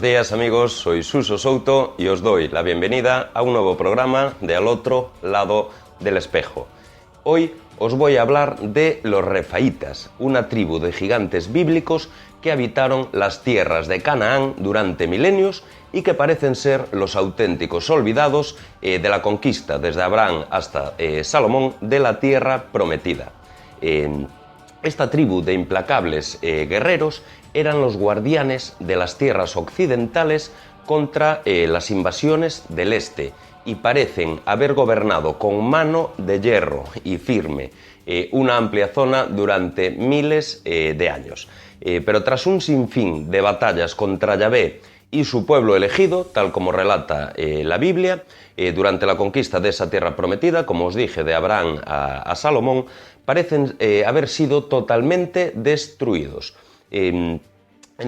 Buenos días amigos, soy Suso Souto y os doy la bienvenida a un nuevo programa de Al otro lado del espejo. Hoy os voy a hablar de los refaítas, una tribu de gigantes bíblicos que habitaron las tierras de Canaán durante milenios y que parecen ser los auténticos olvidados de la conquista desde Abraham hasta Salomón de la tierra prometida. Esta tribu de implacables guerreros eran los guardianes de las tierras occidentales contra las invasiones del este y parecen haber gobernado con mano de hierro y firme una amplia zona durante miles de años. Pero tras un sinfín de batallas contra Yahvé y su pueblo elegido, tal como relata la Biblia, durante la conquista de esa tierra prometida, como os dije, de Abraham a Salomón, parecen haber sido totalmente destruidos. En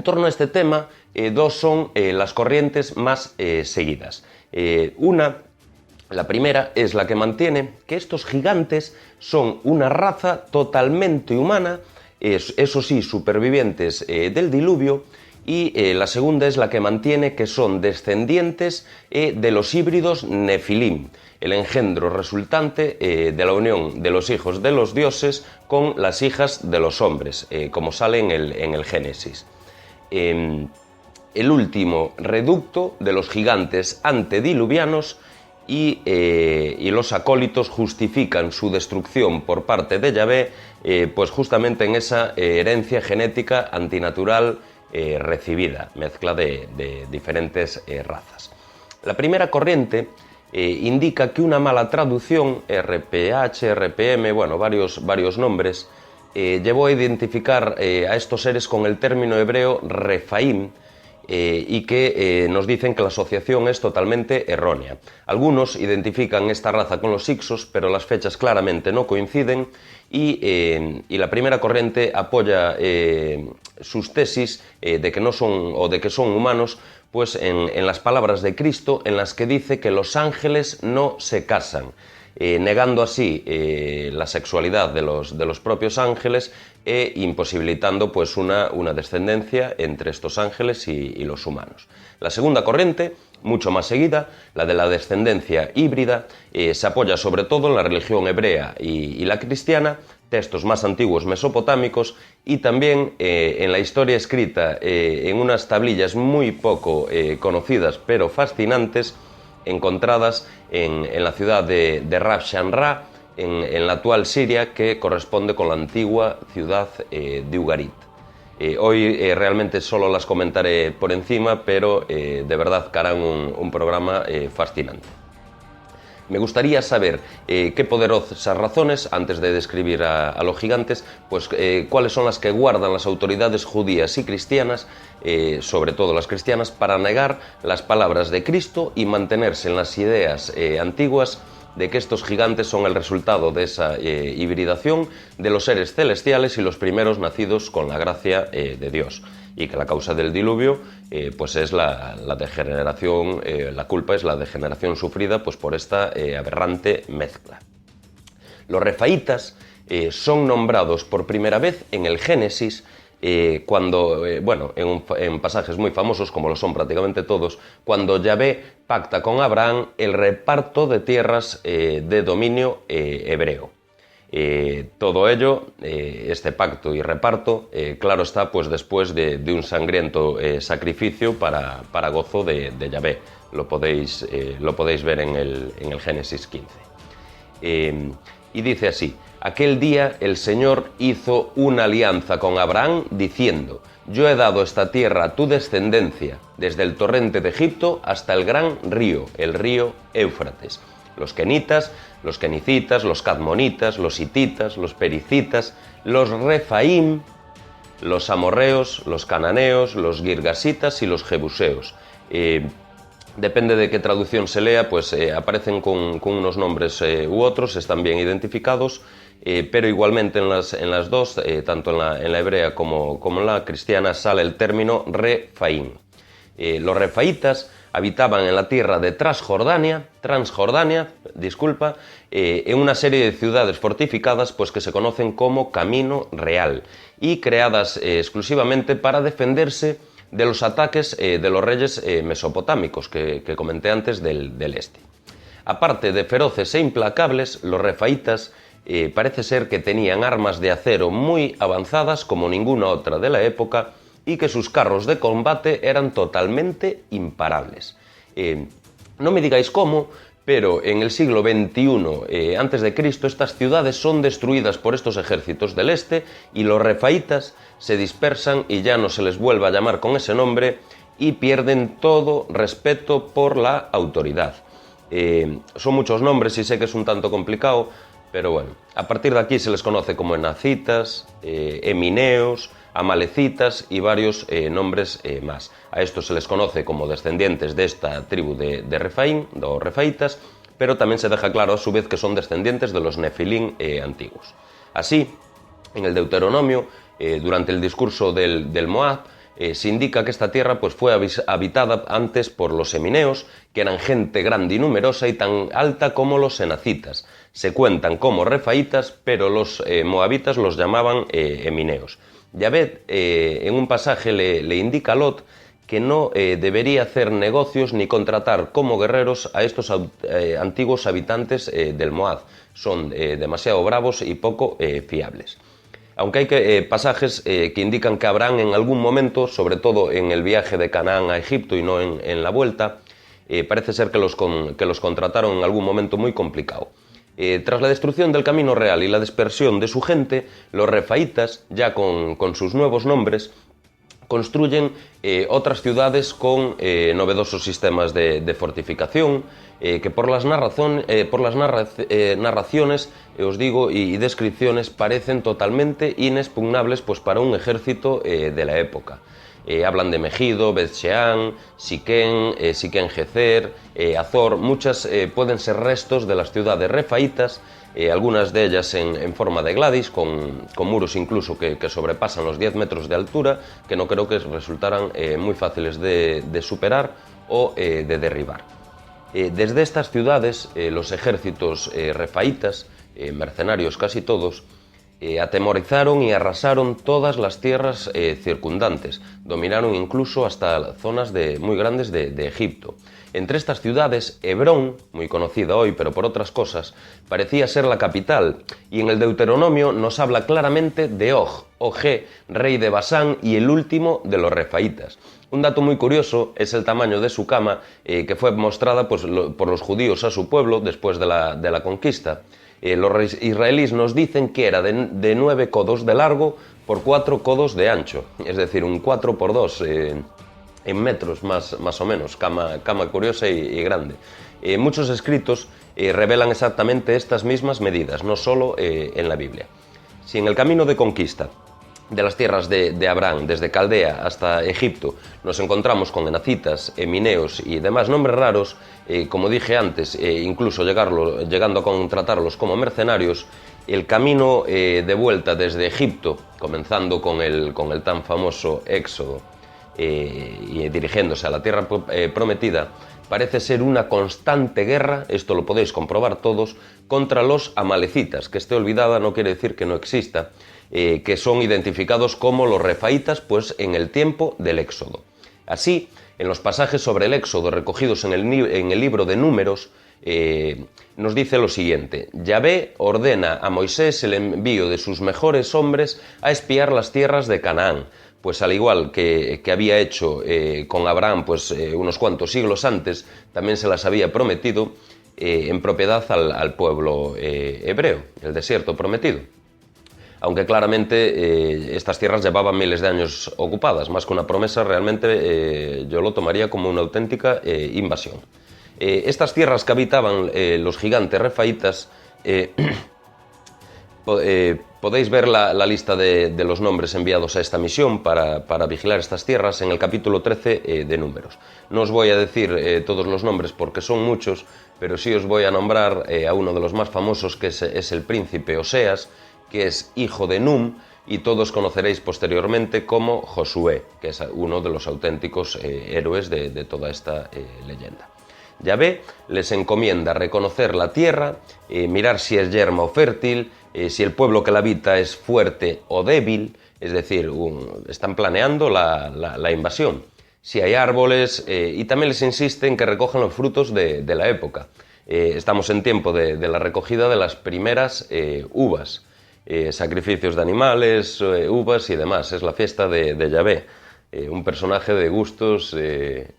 torno a este tema, dos son las corrientes más seguidas. La primera es la que mantiene que estos gigantes son una raza totalmente humana, eso sí, supervivientes del diluvio, y la segunda es la que mantiene que son descendientes de los híbridos Nefilim, el engendro resultante de la unión de los hijos de los dioses con las hijas de los hombres, como sale en el Génesis. El último reducto de los gigantes antediluvianos y los acólitos justifican su destrucción por parte de Yahvé, pues justamente en esa herencia genética antinatural recibida, mezcla de diferentes razas. La primera corriente indica que una mala traducción, RPH, RPM, bueno, varios nombres, llevó a identificar a estos seres con el término hebreo Refaim, y que nos dicen que la asociación es totalmente errónea. Algunos identifican esta raza con los Hicsos, pero las fechas claramente no coinciden y la primera corriente apoya sus tesis de que no son o de que son humanos, pues en las palabras de Cristo, en las que dice que los ángeles no se casan, negando así la sexualidad de los propios ángeles e imposibilitando pues una descendencia entre estos ángeles y los humanos. La segunda corriente, mucho más seguida, la de la descendencia híbrida, se apoya sobre todo en la religión hebrea y la cristiana, textos más antiguos mesopotámicos y también en la historia escrita en unas tablillas muy poco conocidas pero fascinantes, encontradas en la ciudad de Rafshanra, en la actual Siria, que corresponde con la antigua ciudad de Ugarit. Hoy realmente solo las comentaré por encima, pero de verdad que harán un programa fascinante. Me gustaría saber qué poderosas razones, antes de describir a los gigantes, pues cuáles son las que guardan las autoridades judías y cristianas, sobre todo las cristianas, para negar las palabras de Cristo y mantenerse en las ideas antiguas de que estos gigantes son el resultado de esa hibridación de los seres celestiales y los primeros nacidos con la gracia de Dios, y que la causa del diluvio pues es la degeneración, la culpa es la degeneración sufrida pues por esta aberrante mezcla. Los refaítas son nombrados por primera vez en el Génesis, cuando, en pasajes muy famosos, como lo son prácticamente todos, cuando Yahvé pacta con Abraham el reparto de tierras de dominio hebreo. Todo ello, este pacto y reparto, claro está, pues después de un sangriento sacrificio para gozo de Yahvé. Lo podéis ver en el Génesis 15. Y dice así: aquel día el Señor hizo una alianza con Abraham diciendo: yo he dado esta tierra a tu descendencia, desde el torrente de Egipto hasta el gran río, el río Éufrates. Los kenitas, los kenicitas, los cadmonitas, los hititas, los pericitas, los refaim, los amorreos, los cananeos, los girgasitas y los jebuseos. Depende de qué traducción se lea, pues aparecen con unos nombres u otros, están bien identificados, pero igualmente en las dos, tanto en la hebrea como en la cristiana, sale el término refaim. Los refaítas habitaban en la tierra de Transjordania, en una serie de ciudades fortificadas pues que se conocen como Camino Real y creadas exclusivamente para defenderse de los ataques de los reyes mesopotámicos que comenté antes del este. Aparte de feroces e implacables, los refaítas parece ser que tenían armas de acero muy avanzadas como ninguna otra de la época y que sus carros de combate eran totalmente imparables. No me digáis cómo, pero en el siglo XXI a.C. estas ciudades son destruidas por estos ejércitos del este y los refaítas se dispersan y ya no se les vuelve a llamar con ese nombre y pierden todo respeto por la autoridad. Son muchos nombres y sé que es un tanto complicado, pero bueno, a partir de aquí se les conoce como enacitas, emineos, amalecitas y varios nombres más. A estos se les conoce como descendientes de esta tribu de Refaín, los refaítas, pero también se deja claro a su vez que son descendientes de los nefilín antiguos. Así, en el Deuteronomio, durante el discurso del Moab, se indica que esta tierra pues, fue habitada antes por los emineos, que eran gente grande y numerosa y tan alta como los enacitas. Se cuentan como refaítas, pero los moabitas los llamaban emineos. Yahvé en un pasaje le indica a Lot que no debería hacer negocios ni contratar como guerreros a estos antiguos habitantes del Moab. Son demasiado bravos y poco fiables. Aunque hay pasajes que indican que Abraham en algún momento, sobre todo en el viaje de Canaán a Egipto y no en la vuelta, parece ser que los contrataron en algún momento muy complicado. Tras la destrucción del camino real y la dispersión de su gente, los refaítas, ya con sus nuevos nombres, construyen otras ciudades con novedosos sistemas de fortificación, que por las narraciones, os digo, y descripciones parecen totalmente inexpugnables pues, para un ejército de la época. Hablan de Megido, Bet-Shean, Siquén, Siquén-Gezer, Azor. Muchas pueden ser restos de las ciudades refaítas, algunas de ellas en forma de gladis, con muros incluso que sobrepasan los 10 metros de altura, que no creo que resultaran muy fáciles de superar o de derribar. Desde estas ciudades, los ejércitos refaítas, mercenarios casi todos, atemorizaron y arrasaron todas las tierras circundantes, dominaron incluso hasta zonas muy grandes de Egipto. Entre estas ciudades, Hebrón, muy conocida hoy pero por otras cosas, parecía ser la capital, y en el Deuteronomio nos habla claramente de Og, rey de Basán y el último de los refaítas. Un dato muy curioso es el tamaño de su cama, que fue mostrada pues, por los judíos a su pueblo después de la conquista. Los israelíes nos dicen que era de 9 codos de largo por 4 codos de ancho, es decir, un 4×2 en metros más o menos, cama curiosa y grande. Muchos escritos revelan exactamente estas mismas medidas, no solo en la Biblia. Si en el camino de conquista de las tierras de Abraham, desde Caldea hasta Egipto, nos encontramos con enacitas, emineos y demás nombres raros, como dije antes, incluso llegando a contratarlos como mercenarios, el camino de vuelta desde Egipto, comenzando con el tan famoso Éxodo y dirigiéndose a la tierra prometida, parece ser una constante guerra, esto lo podéis comprobar todos, contra los amalecitas, que esté olvidada no quiere decir que no exista, que son identificados como los refaítas pues, en el tiempo del Éxodo. Así, en los pasajes sobre el Éxodo recogidos en el libro de Números, nos dice lo siguiente: Yahvé ordena a Moisés el envío de sus mejores hombres a espiar las tierras de Canaán, pues al igual que había hecho con Abraham pues, unos cuantos siglos antes, también se las había prometido en propiedad al pueblo hebreo, el desierto prometido. Aunque claramente estas tierras llevaban miles de años ocupadas, más que una promesa, realmente yo lo tomaría como una auténtica invasión. Estas tierras que habitaban los gigantes refaítas, podéis ver la lista de los nombres enviados a esta misión para vigilar estas tierras en el capítulo 13 de Números. No os voy a decir todos los nombres porque son muchos, pero sí os voy a nombrar a uno de los más famosos, que es el príncipe Oseas, que es hijo de Num, y todos conoceréis posteriormente como Josué, que es uno de los auténticos héroes de toda esta leyenda. Yahvé les encomienda reconocer la tierra, mirar si es yerma o fértil, si el pueblo que la habita es fuerte o débil, es decir, están planeando la invasión. Si hay árboles, y también les insisten que recojan los frutos de la época. Estamos en tiempo de la recogida de las primeras uvas, sacrificios de animales, uvas y demás. Es la fiesta de Yahvé, un personaje de gustos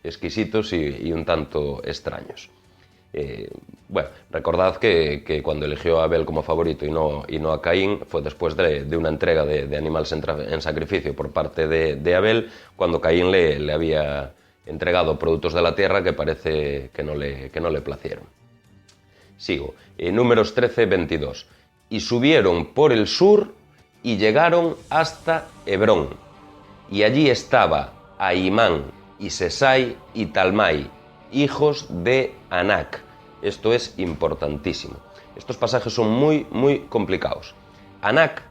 exquisitos y un tanto extraños. Bueno, recordad que cuando eligió a Abel como favorito y no a Caín fue después de una entrega de animales en sacrificio por parte de Abel, cuando Caín le había entregado productos de la tierra que parece que no le placieron. Sigo. Números 13, 22. Y subieron por el sur y llegaron hasta Hebrón. Y allí estaba Ahimán y Sesai y Talmai, hijos de Anac. Esto es importantísimo. Estos pasajes son muy, muy complicados. Anac,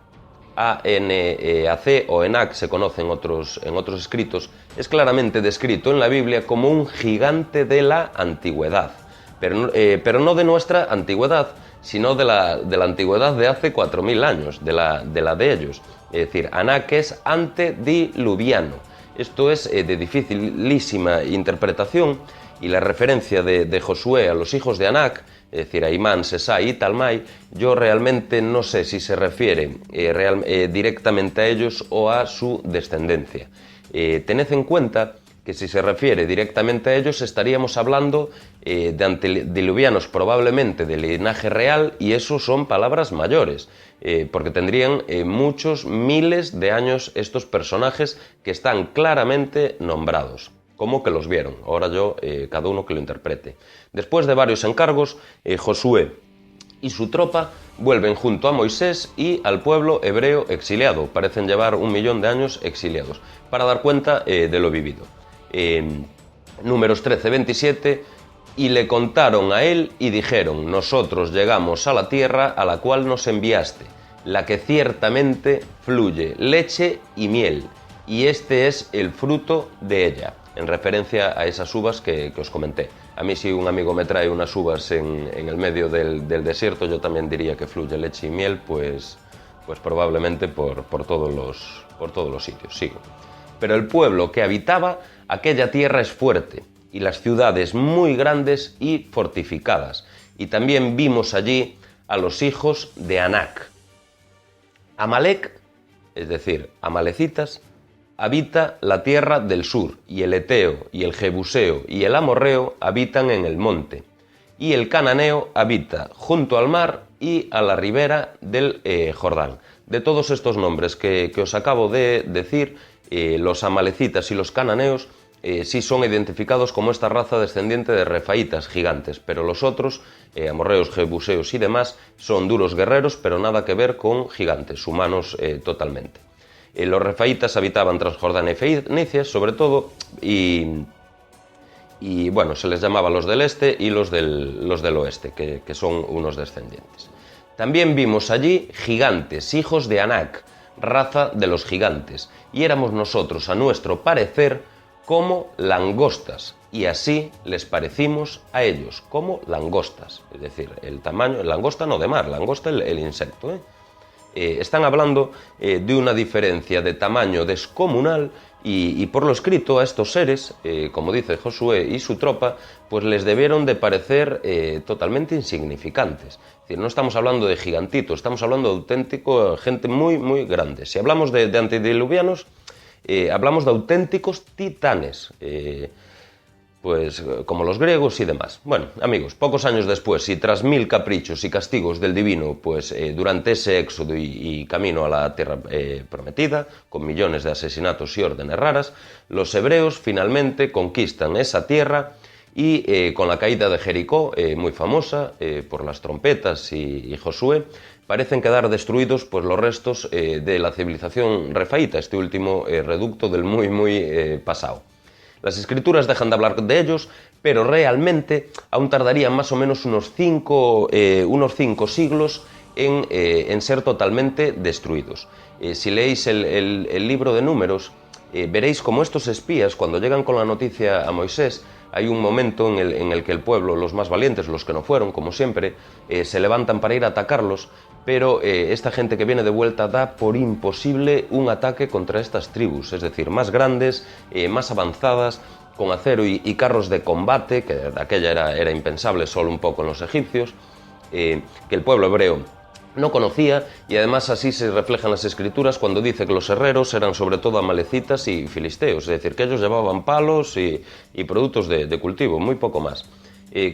A-N-A-C o Enac se conoce en otros escritos, es claramente descrito en la Biblia como un gigante de la antigüedad. Pero no de nuestra antigüedad, sino de la antigüedad de hace 4.000 años, de la de ellos. Es decir, Anac es antediluviano. Esto es de dificilísima interpretación, y la referencia de Josué a los hijos de Anac, es decir, a Imán, Sesai y Talmai, yo realmente no sé si se refiere directamente a ellos o a su descendencia. Tened en cuenta que si se refiere directamente a ellos estaríamos hablando de antediluvianos probablemente de linaje real, y eso son palabras mayores, porque tendrían muchos miles de años estos personajes que están claramente nombrados, como que los vieron. Ahora cada uno que lo interprete. Después de varios encargos, Josué y su tropa vuelven junto a Moisés y al pueblo hebreo exiliado. Parecen llevar 1 millón de años exiliados, para dar cuenta de lo vivido. Números 13, 27, y le contaron a él y dijeron: nosotros llegamos a la tierra a la cual nos enviaste, la que ciertamente fluye leche y miel, y este es el fruto de ella, en referencia a esas uvas que os comenté. A mí, si un amigo me trae unas uvas en el medio del desierto, yo también diría que fluye leche y miel, pues probablemente por todos los sitios. Sigo. Pero el pueblo que habitaba aquella tierra es fuerte, y las ciudades muy grandes y fortificadas. Y también vimos allí a los hijos de Anac. Amalec, es decir, amalecitas, habita la tierra del sur, y el eteo, y el jebuseo, y el amorreo habitan en el monte. Y el cananeo habita junto al mar y a la ribera del Jordán. De todos estos nombres que os acabo de decir, los amalecitas y los cananeos sí son identificados como esta raza descendiente de refaítas gigantes, pero los otros, amorreos, jebuseos y demás, son duros guerreros, pero nada que ver con gigantes, humanos totalmente. Los refaítas habitaban Transjordania y Fenicia, sobre todo, y bueno, se les llamaba los del este y los del oeste, que son unos descendientes. También vimos allí gigantes, hijos de Anac, raza de los gigantes, y éramos nosotros, a nuestro parecer, como langostas, y así les parecimos a ellos, como langostas, es decir, el tamaño, langosta no de mar, langosta el insecto, están hablando de una diferencia de tamaño descomunal, y por lo escrito a estos seres, como dice Josué y su tropa, pues les debieron de parecer totalmente insignificantes. Es decir, no estamos hablando de gigantitos, estamos hablando de auténtico gente muy, muy grande. Si hablamos de antediluvianos, hablamos de auténticos titanes, pues como los griegos y demás. Bueno, amigos, pocos años después, y tras 1000 caprichos y castigos del divino, pues durante ese éxodo y camino a la tierra prometida, con millones de asesinatos y órdenes raras, los hebreos finalmente conquistan esa tierra, y con la caída de Jericó, muy famosa por las trompetas y Josué, parecen quedar destruidos pues los restos de la civilización refaíta, este último reducto del muy, muy pasado. Las escrituras dejan de hablar de ellos, pero realmente aún tardarían más o menos unos 5 siglos en ser totalmente destruidos. Si leéis el libro de Números, veréis cómo estos espías, cuando llegan con la noticia a Moisés, hay un momento en el que el pueblo, los más valientes, los que no fueron, como siempre, se levantan para ir a atacarlos, pero esta gente que viene de vuelta da por imposible un ataque contra estas tribus, es decir, más grandes, más avanzadas, con acero y carros de combate, que de aquella era impensable solo un poco en los egipcios, que el pueblo hebreo no conocía, y además así se reflejan las escrituras cuando dice que los herreros eran sobre todo amalecitas y filisteos, es decir, que ellos llevaban palos y productos de cultivo, muy poco más.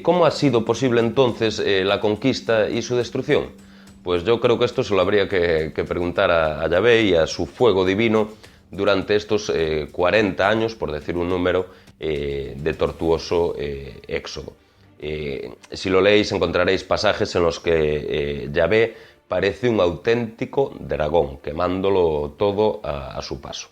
¿Cómo ha sido posible entonces la conquista y su destrucción? Pues yo creo que esto se lo habría que preguntar a Yahvé y a su fuego divino durante estos 40 años, por decir un número, de tortuoso éxodo. Si lo leéis encontraréis pasajes en los que Yahvé parece un auténtico dragón, quemándolo todo a su paso.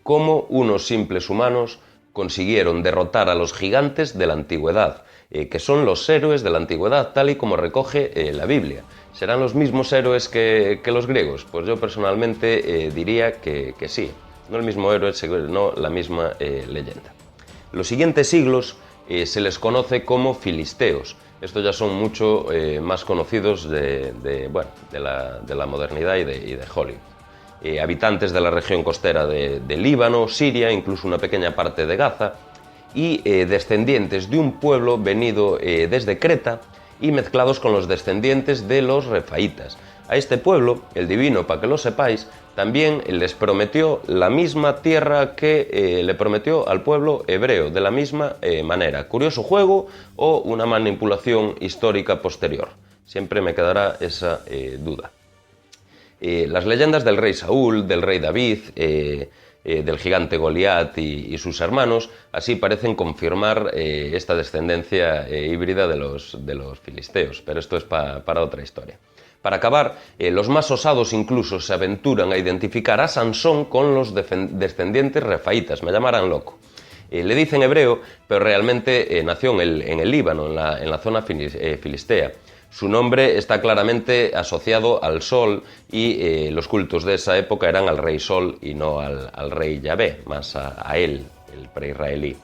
¿Cómo unos simples humanos consiguieron derrotar a los gigantes de la antigüedad, que son los héroes de la antigüedad, tal y como recoge la Biblia? ¿Serán los mismos héroes que los griegos? Pues yo personalmente diría que sí. No el mismo héroe, no la misma leyenda. Los siguientes siglos se les conoce como filisteos. Estos ya son mucho más conocidos de la modernidad y de Hollywood. Habitantes de la región costera de Líbano, Siria, incluso una pequeña parte de Gaza, y descendientes de un pueblo venido desde Creta y mezclados con los descendientes de los refaítas. A este pueblo, el divino, para que lo sepáis, también les prometió la misma tierra que le prometió al pueblo hebreo, de la misma manera. Curioso juego o una manipulación histórica posterior. Siempre me quedará esa duda. Las leyendas del rey Saúl, del rey David, del gigante Goliat y sus hermanos, así parecen confirmar esta descendencia híbrida de los filisteos, pero esto es para otra historia. Para acabar, los más osados incluso se aventuran a identificar a Sansón con los descendientes refaítas, me llamarán loco. Le dicen hebreo, pero realmente nació en el Líbano, en la zona filistea. Su nombre está claramente asociado al sol y los cultos de esa época eran al rey Sol y no al rey Yahvé, más a él, el preisraelí.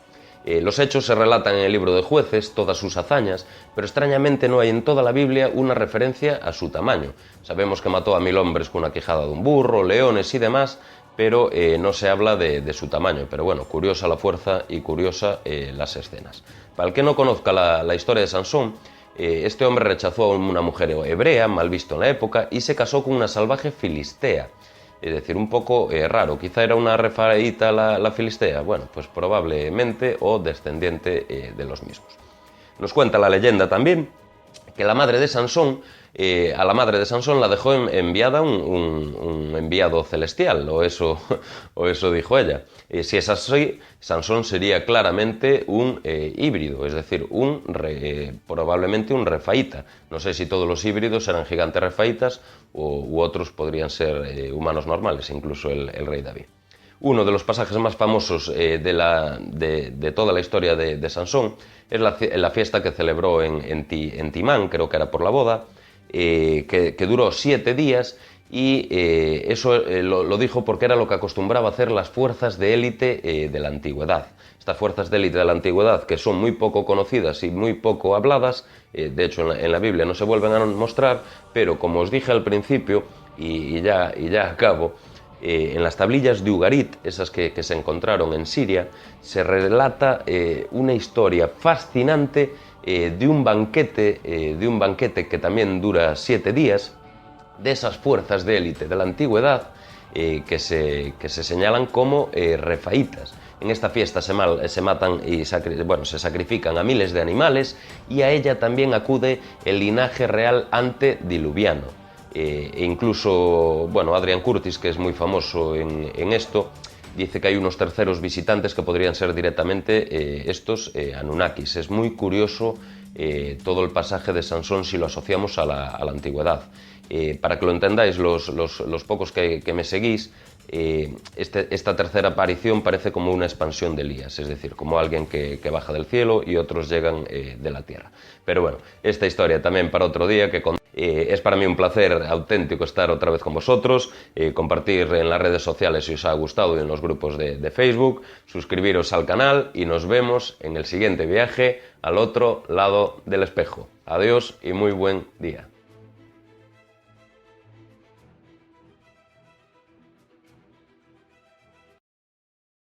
Los hechos se relatan en el libro de Jueces, todas sus hazañas, pero extrañamente no hay en toda la Biblia una referencia a su tamaño. Sabemos que mató a 1000 hombres con una quijada de un burro, leones y demás, pero no se habla de su tamaño. Pero bueno, curiosa la fuerza y curiosa las escenas. Para el que no conozca la historia de Sansón, este hombre rechazó a una mujer hebrea, mal visto en la época, y se casó con una salvaje filistea. Es decir, un poco raro. Quizá era una refaíta la filistea. Bueno, pues probablemente o descendiente de los mismos. Nos cuenta la leyenda también que la madre de Sansón, a la madre de Sansón la dejó enviada un enviado celestial, o eso dijo ella. Si es así, Sansón sería claramente un híbrido, es decir, probablemente un refaíta. No sé si todos los híbridos eran gigantes refaítas u otros podrían ser humanos normales, incluso el rey David. Uno de los pasajes más famosos de toda la historia de Sansón es la fiesta que celebró en Timán, creo que era por la boda, que duró 7 días, y eso lo dijo porque era lo que acostumbraba a hacer las fuerzas de élite de la antigüedad. Estas fuerzas de élite de la antigüedad, que son muy poco conocidas y muy poco habladas, de hecho en la Biblia no se vuelven a mostrar, pero como os dije al principio, y ya acabo, en las tablillas de Ugarit, esas que se encontraron en Siria, se relata una historia fascinante de un banquete que también dura 7 días, de esas fuerzas de élite de la antigüedad que se señalan como refaítas. En esta fiesta se matan y se sacrifican a miles de animales, y a ella también acude el linaje real antediluviano. E incluso, Adrian Curtis, que es muy famoso en esto, dice que hay unos terceros visitantes que podrían ser directamente estos Anunnakis. Es muy curioso todo el pasaje de Sansón si lo asociamos a la antigüedad. Para que lo entendáis, los pocos que me seguís, esta tercera aparición parece como una expansión de Elías, es decir, como alguien que baja del cielo y otros llegan de la tierra. Pero bueno, esta historia también para otro día. Es para mí un placer auténtico estar otra vez con vosotros, compartir en las redes sociales si os ha gustado y en los grupos de Facebook, suscribiros al canal y nos vemos en el siguiente viaje al otro lado del espejo. Adiós y muy buen día.